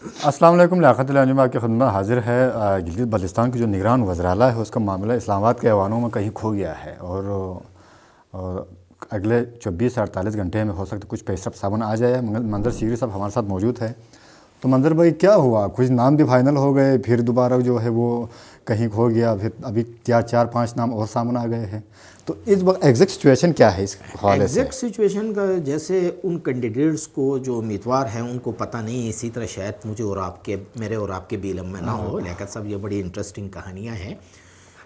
السلام علیکم، لیاقت الانجم آپ کی خدمت حاضر ہے۔ گلگت بلتستان کی جو نگران وزراء ہے اس کا معاملہ اسلام آباد کے ایوانوں میں کہیں کھو گیا ہے، اور اگلے 24 سے 48 گھنٹے میں ہو سکتا کچھ پیش رفت سامنے آ جائے۔ منظر سیری صاحب ہمارے ساتھ موجود ہے۔ تو منظر بھائی کیا ہوا؟ کچھ نام بھی فائنل ہو گئے، پھر دوبارہ جو ہے وہ کہیں کھو گیا، پھر ابھی 4-5 نام اور سامنے آ گئے ہیں۔ تو اس وقت ایگزیکٹ سچویشن کیا ہے اس حوالے سے؟ ایگزیکٹ سچویشن کا جیسے ان کینڈیڈیٹس کو جو امیدوار ہیں ان کو پتہ نہیں، اسی طرح شاید مجھے اور آپ کے میرے اور آپ کے بھی علم میں نہ ہو۔ لیاقت صاحب یہ بڑی انٹرسٹنگ کہانیاں ہیں،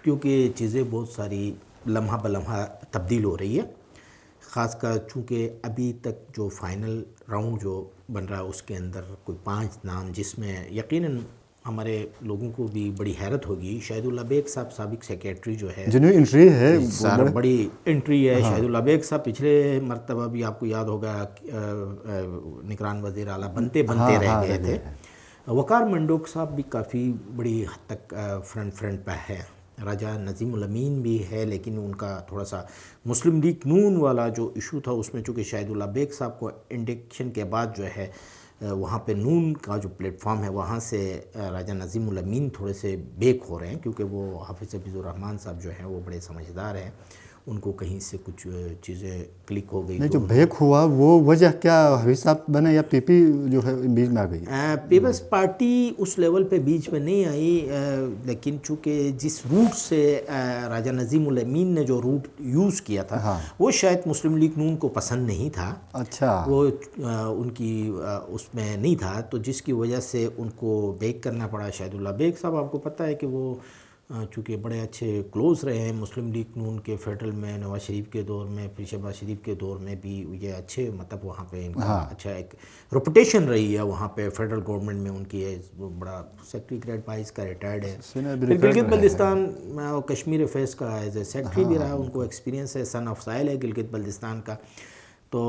کیونکہ چیزیں بہت ساری لمحہ بلمحہ تبدیل ہو رہی ہے، خاص کر چونکہ ابھی تک جو فائنل راؤنڈ جو بن رہا ہے اس کے اندر کوئی 5 نام، جس میں یقیناً ہمارے لوگوں کو بھی بڑی حیرت ہوگی۔ شاہد اللہ بیگ صاحب سابق سیکریٹری جو ہے، جنوبی انٹری ہے سر بڑی انٹری ہے۔ شاہد اللہ بیگ صاحب پچھلے مرتبہ بھی آپ کو یاد ہوگا نگران وزیر اعلیٰ بنتے رہ گئے تھے۔ وقار منڈوک صاحب بھی کافی بڑی حد تک فرنٹ پہ ہے۔ راجہ نظیم الامین بھی ہے، لیکن ان کا تھوڑا سا مسلم لیگ نون والا جو ایشو تھا اس میں چونکہ شاہد اللہ بیگ صاحب کو انڈکشن کے بعد جو ہے وہاں پہ نون کا جو پلیٹ فارم ہے وہاں سے راجہ نظیم الامین تھوڑے سے بیک ہو رہے ہیں، کیونکہ وہ حافظ حفیظ الرحمن صاحب جو ہیں وہ بڑے سمجھدار ہیں، ان کو کہیں سے کچھ چیزیں کلک ہو گئی۔ نہیں، جو بیک ہوا وہ وجہ کیا حفیظ صاحب بنے یا پی پی جو ہے بیچ میں آ گئی؟ پیپلز پارٹی اس لیول پہ بیچ میں نہیں آئی، لیکن چونکہ جس روٹ سے راجہ نظیم الامین نے جو روٹ یوز کیا تھا وہ شاید مسلم لیگ نون کو پسند نہیں تھا۔ اچھا، وہ ان کی اس میں نہیں تھا، تو جس کی وجہ سے ان کو بیک کرنا پڑا۔ شاہد اللہ بیگ صاحب آپ کو پتہ ہے کہ وہ چونکہ بڑے اچھے کلوز رہے ہیں مسلم لیگ نون کے، فیڈرل میں نواز شریف کے دور میں، پھر شہباز شریف کے دور میں بھی یہ اچھے، مطلب وہاں پہ ان کا اچھا ایک ریپوٹیشن رہی ہے وہاں پہ فیڈرل گورنمنٹ میں ان کی ہے، وہ بڑا سیکٹری گریڈ 22 کا ریٹائرڈ ہے۔ پھر گلگت بلتستان کشمیر افیئرس کا ایز اے سیکٹری بھی رہا، ان کو ایکسپیرینس ہے، سن آف سائل ہے گلگت بلتستان کا۔ تو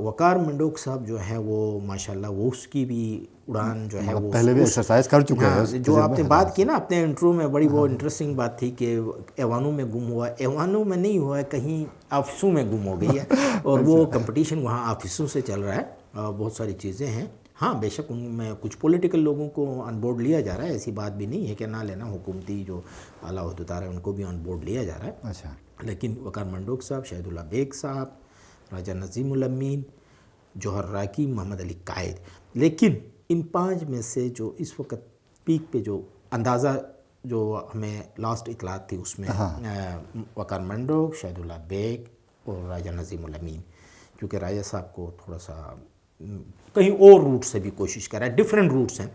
وقار منڈوک صاحب جو ہیں وہ ماشاءاللہ وہ اس کی بھی اڑان جو ہے وہ پہلے بھی ایکسرسائز کر چکے ہیں۔ جو آپ نے بات کی نا اپنے انٹرو میں، بڑی وہ انٹرسٹنگ بات تھی کہ ایوانوں میں گم ہوا، ایوانوں میں نہیں ہوا ہے، کہیں آفسوں میں گم ہو گئی ہے، اور وہ کمپٹیشن وہاں آفسوں سے چل رہا ہے۔ بہت ساری چیزیں ہیں، ہاں بے شک ان میں کچھ پولیٹیکل لوگوں کو آن بورڈ لیا جا رہا ہے، ایسی بات بھی نہیں ہے کہ نہ لینا، حکومتی جو اعلیٰ عہدیدار ہیں ان کو بھی آن بورڈ لیا جا رہا ہے۔ اچھا، لیکن وقار منڈوک صاحب، شاہد اللہ بیگ صاحب، راجہ نظیم الامین، جوہر راکی، محمد علی قائد، لیکن ان 5 میں سے جو اس وقت پیک پہ جو اندازہ جو ہمیں لاسٹ اطلاعات تھی اس میں وقار منڈوک، شاہد اللہ بیگ اور راجہ نظیم الامین، کیونکہ راجہ صاحب کو تھوڑا سا کہیں اور روٹ سے بھی کوشش کر رہا ہے، ڈیفرنٹ روٹس ہیں،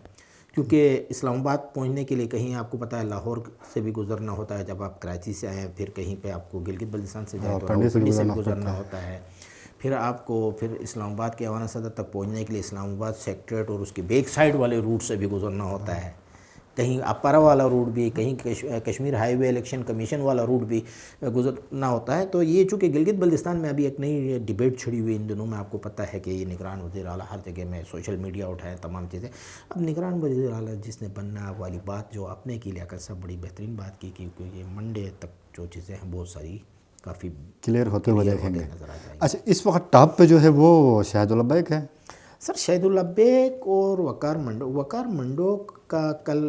کیونکہ اسلام آباد پہنچنے کے لیے کہیں آپ کو پتہ ہے لاہور سے بھی گزرنا ہوتا ہے، جب آپ کراچی سے آئیں، پھر کہیں پہ آپ کو گلگت بلتستان سے جائیں تو راولپنڈی سے بھی گزرنا ہوتا ہے، پھر آپ کو پھر اسلام آباد کے ایوان صدر تک پہنچنے کے لیے اسلام آباد سیکٹریٹ اور اس کے بیک سائڈ والے روٹ سے بھی گزرنا ہوتا ہے، کہیں اپارا والا روٹ بھی، کہیں کشمیر ہائی وے الیکشن کمیشن والا روٹ بھی گزرنا ہوتا ہے۔ تو یہ چونکہ گلگت بلتستان میں ابھی ایک نئی ڈیبیٹ چھڑی ہوئی ان دنوں میں، آپ کو پتہ ہے کہ یہ نگران وزیر اعلیٰ ہر جگہ میں سوشل میڈیا اٹھائے تمام چیزیں، اب نگران وزیر اعلیٰ جس نے بننا والی بات جو آپ نے کی، لیاقت صاحب بڑی بہترین بات کی، کیونکہ یہ منڈے تک جو چیزیں ہیں بہت ساری کافی کلیئر ہوتے ہوئے دیکھیں گے۔ نظر آ جائیں گے۔ اچھا، اس وقت ٹاپ پہ جو ہے وہ شاہد اللہ بیگ ہے؟ سر شاہد اللہ بیگ اور وقار منڈوک کا کل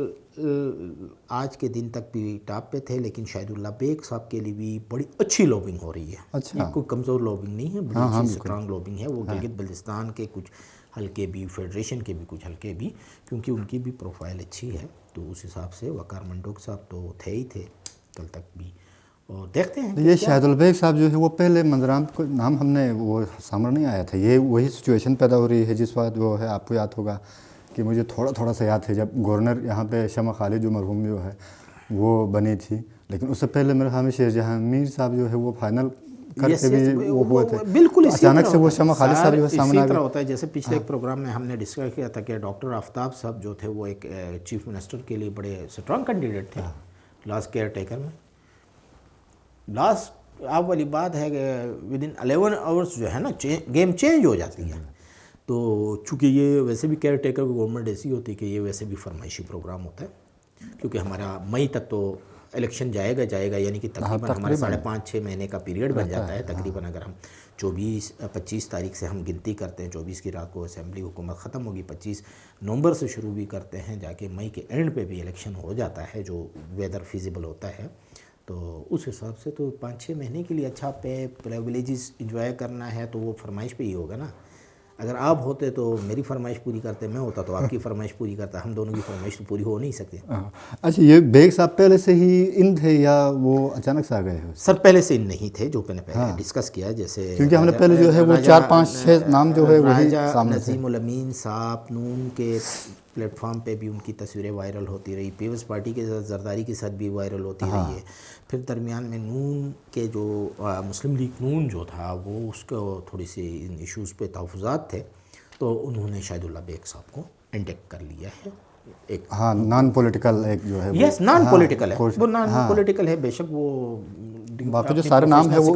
آج کے دن تک بھی ٹاپ پہ تھے، لیکن شاہد اللہ بیگ صاحب کے لیے بھی بڑی اچھی لوبنگ ہو رہی ہے۔ یہ کوئی کمزور لوبنگ نہیں ہے، بڑی اچھی اسٹرانگ لوبنگ ہے۔ وہ گلگت بلتستان کے کچھ حلقے بھی، فیڈریشن کے بھی کچھ حلقے بھی، کیونکہ ان کی بھی پروفائل اچھی ہے، تو اس حساب سے وقار منڈوک صاحب تو تھے ہی تھے کل تک بھی، اور دیکھتے ہیں۔ یہ شاہد البیگ صاحب جو ہے وہ پہلے منظرام کو نام ہم نے وہ سامنے نہیں آیا تھا، یہ وہی سچویشن پیدا ہو رہی ہے جس وقت وہ ہے، آپ کو یاد ہوگا کہ مجھے تھوڑا سا یاد ہے جب گورنر یہاں پہ شمع خالد جو مرحوم جو ہے وہ بنی تھی، لیکن اس سے پہلے میرے خیال میں شیر جہاں میر صاحب جو ہے وہ فائنل کر کے بھی وہ ہوئے تھے، بالکل اچانک سے وہ شمع خالد صاحب جو ہے سامنے آ اسی طرح گئے۔ ہوتا ہے جیسے پچھلے ایک پروگرام میں ہم نے ڈسکس کیا تھا کہ ڈاکٹر آفتاب صاحب جو تھے وہ ایک چیف منسٹر کے لیے بڑے اسٹرانگ کینڈیڈیٹ تھے لاسٹ کیئر ٹیکر میں۔ لاسٹ آپ والی بات ہے کہ ود ان 11 آورس جو ہے نا گیم چینج ہو جاتی ہے، تو چونکہ یہ ویسے بھی کیئر ٹیکر کی گورنمنٹ ایسی ہوتی ہے کہ یہ ویسے بھی فرمائشی پروگرام ہوتا ہے، کیونکہ ہمارا مئی تک تو الیکشن جائے گا یعنی کہ تقریباً ہمارے 5.5-6 مہینے کا پیریڈ بن جاتا ہے تقریباً. اگر ہم 25 تاریخ سے ہم گنتی کرتے ہیں، 24 کی رات کو اسمبلی حکومت ختم ہوگی، 25 نومبر سے شروع بھی کرتے ہیں، جا کے مئی کے اینڈ پہ بھی الیکشن ہو جاتا ہے جو ویدر فیزیبل ہوتا ہے. تو اس حساب سے تو 5-6 مہینے کے لیے اچھا پریویلیجز انجوائے کرنا ہے تو وہ فرمائش پہ ہی ہوگا نا. اگر آپ ہوتے تو میری فرمائش پوری کرتے، میں ہوتا تو آپ کی فرمائش پوری کرتا، ہم دونوں کی فرمائش تو پوری ہو نہیں سکتی. اچھا، یہ بیگ صاحب پہلے سے ہی ان تھے یا وہ اچانک سے آ گئے ہیں؟ سر پہلے سے ان نہیں تھے، جو میں نے پہلے ڈسکس کیا، جیسے کیونکہ ہم نے پہلے جو ہے وہ 4-5-6 نام جو ہے وہی سامنے تھے. نظیم الامین صاحب نون کے پلیٹ فارم پہ بھی ان کی تصویریں وائرل ہوتی رہی، پیپلز پارٹی کے ساتھ زرداری کے ساتھ بھی وائرل ہوتی رہی ہے. پھر درمیان میں نون کے جو مسلم لیگ نون جو تھا وہ اس کو تھوڑی سی ان ایشوز پہ تحفظات تھے، تو انہوں نے شاہد اللہ بیگ صاحب کو انڈیکٹ کر لیا ہے. ایک نان پولیٹیکل ایک جو ہے یس نان پولیٹیکل ہے، وہ نان پولیٹیکل ہے، بے شک. وہ باقی جو سارے نام ہے وہ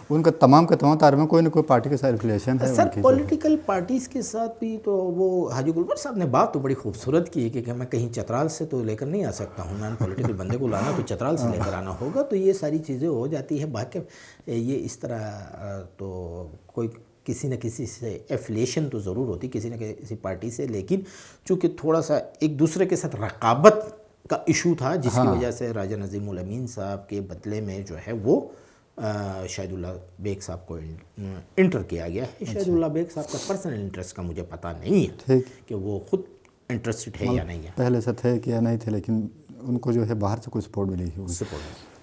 ان کا تمام تعارف میں کوئی نہ کوئی پارٹی کے ساتھ ریلیشن ہے. سر پولیٹیکل پارٹیز کے ساتھ بھی تو وہ حاجی گلبر صاحب نے بات تو بڑی خوبصورت کی ہے کہ میں کہیں چترال سے تو لے کر نہیں آ سکتا ہوں، نان پولیٹیکل بندے کو لانا تو چترال سے لے کر آنا ہوگا. تو یہ ساری چیزیں ہو جاتی ہے. باقی یہ اس طرح تو کوئی کسی نہ کسی سے ایفیلیشن تو ضرور ہوتی کسی نہ کسی پارٹی سے، لیکن چونکہ تھوڑا سا ایک دوسرے کے ساتھ رقابت کا ایشو تھا، جس کی وجہ سے راجہ نظیم الامین صاحب کے بدلے میں جو ہے وہ شاہد اللہ بیگ صاحب کو انٹر کیا گیا ہے. شاہد اللہ بیگ صاحب کا پرسنل انٹرسٹ کا مجھے پتہ نہیں ہے کہ وہ خود انٹرسٹڈ ہے یا نہیں ہے. پہلے سے تھے کہ یا نہیں تھے، لیکن ان کو جو ہے باہر سے کوئی سپورٹ ملی ہے.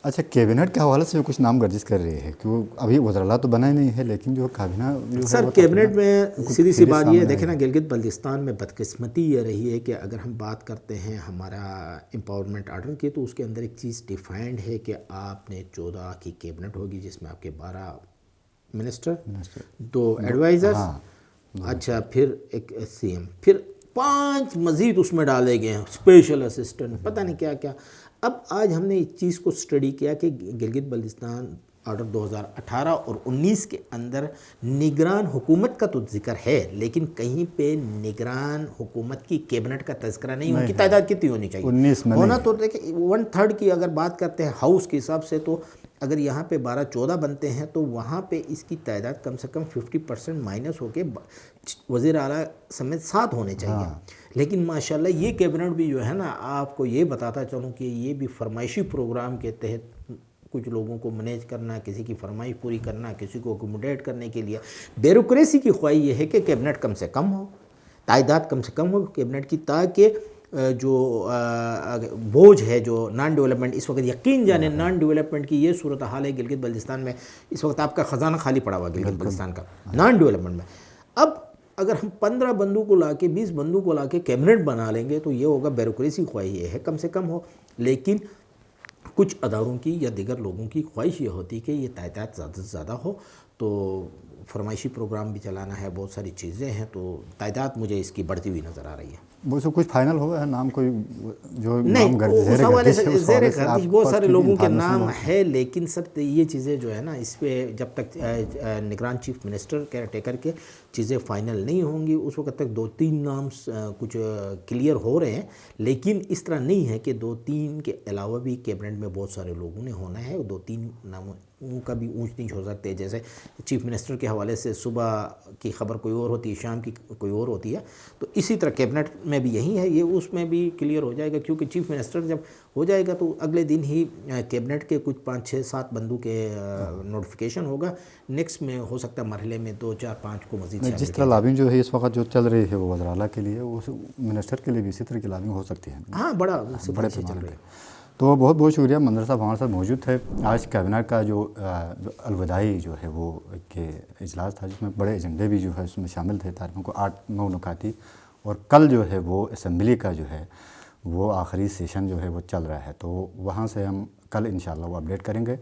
اچھا، کیبنٹ کے حوالے سے کچھ نام گردش کر رہے ہیں کہ ابھی وزراء تو بنا ہی نہیں ہے، لیکن جو کابینہ سر کیبنٹ میں سیدھی سی بات یہ ہے، دیکھیں نا گلگت بلتستان میں بدقسمتی یہ رہی ہے کہ اگر ہم بات کرتے ہیں ہمارا امپاورمنٹ آرڈر کی تو اس کے اندر ایک چیز ڈیفائنڈ ہے کہ آپ نے 14 کی کیبنٹ ہوگی، جس میں آپ کے 12 منسٹر، 2 ایڈوائزرز، اچھا پھر ایک سی ایم، پھر 5 مزید اس میں ڈالے گئے ہیں، اسپیشل اسسٹنٹ، پتہ نہیں کیا کیا. اب آج ہم نے اس چیز کو اسٹڈی کیا کہ گلگت بلتستان آرڈر 2018 اور 19 کے اندر نگران حکومت کا تو ذکر ہے، لیکن کہیں پہ نگران حکومت کی کیبنٹ کا تذکرہ نہیں. ان کی تعداد کتنی ہونی چاہیے؟ ہونا تو دیکھیں 1/3 کی اگر بات کرتے ہیں ہاؤس کے حساب سے، تو اگر یہاں پہ 12-14 بنتے ہیں تو وہاں پہ اس کی تعداد کم سے کم 50% مائنس ہو کے وزیر اعلیٰ سمیت 7 ہونے چاہیے. لیکن ماشاءاللہ یہ کیبنٹ بھی جو ہے نا، آپ کو یہ بتاتا چلوں کہ یہ بھی فرمائشی پروگرام کے تحت کچھ لوگوں کو مینیج کرنا، کسی کی فرمائش پوری کرنا، کسی کو اکوموڈیٹ کرنے کے لیے. بیوروکریسی کی خواہش یہ ہے کہ کیبنٹ کم سے کم ہو، تعداد کم سے کم ہو کیبنٹ کی، تاکہ جو بوجھ ہے جو نان ڈیولپمنٹ اس وقت یقین جانے نان ڈیولپمنٹ کی یہ صورتحال ہے گلگت بلتستان میں. اس وقت آپ کا خزانہ خالی پڑا ہوا گلگت بلتستان کا نان ڈیولپمنٹ میں. اب اگر ہم 15 بندوں کو لا کے 20 بندوں کو لا کے کیبنٹ بنا لیں گے تو یہ ہوگا بیوروکریسی خواہش یہ ہے کم سے کم ہو. لیکن کچھ اداروں کی یا دیگر لوگوں کی خواہش یہ ہوتی کہ یہ تعداد زیادہ سے زیادہ ہو، تو فرمائشی پروگرام بھی چلانا ہے، بہت ساری چیزیں ہیں، تو تعداد مجھے اس کی بڑھتی ہوئی نظر آ رہی ہے. وہ سے کچھ فائنل ہوا ہے نام کوئی جو نہیں، نام اس حوالے سے زیر گردش بہت سارے لوگوں کے نام ہے، لیکن سب یہ چیزیں جو ہے نا اس پہ جب تک نگران چیف منسٹر کیئر ٹیکر کے چیزیں فائنل نہیں ہوں گی اس وقت تک 2-3 نام کچھ کلیئر ہو رہے ہیں. لیکن اس طرح نہیں ہے کہ 2-3 کے علاوہ بھی کیبنٹ میں بہت سارے لوگوں نے ہونا ہے، 2-3 ناموں کا بھی اونچ نیچ ہو سکتے ہیں. جیسے چیف منسٹر کے حوالے سے صبح کی خبر کوئی اور ہوتی ہے، شام کی کوئی اور ہوتی ہے، تو اسی طرح کیبنٹ میں بھی یہی ہے، یہ اس میں بھی کلیئر ہو جائے گا. کیونکہ چیف منسٹر جب ہو جائے گا تو اگلے دن ہی کیبنٹ کے کچھ 5-6-7 بندوں کے نوٹیفیکیشن ہوگا. نیکسٹ میں ہو سکتا ہے مرحلے میں 2-4-5 کو مزید جس طرح لابنگ جو ہے اس وقت جو چل رہی ہے وہ وزراء اعلیٰ کے لیے، وہ منسٹر کے لیے بھی اسی طرح کی لابنگ ہو سکتی ہے. ہاں، بڑے پیمانے پہ. تو بہت بہت شکریہ منظر صاحب ہمارے ساتھ موجود تھے. آج کابینہ کا جو الوداعی جو ہے وہ کہ اجلاس تھا، جس میں بڑے ایجنڈے بھی جو ہے اس میں شامل تھے، تعریفوں کو 8-9 نکاتی. اور کل جو ہے وہ اسمبلی کا جو ہے وہ آخری سیشن جو ہے وہ چل رہا ہے، تو وہاں سے ہم کل انشاءاللہ وہ اپڈیٹ کریں گے.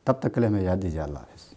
تب تک کے لیے ہمیں یاد دیجیے. اللہ حافظ.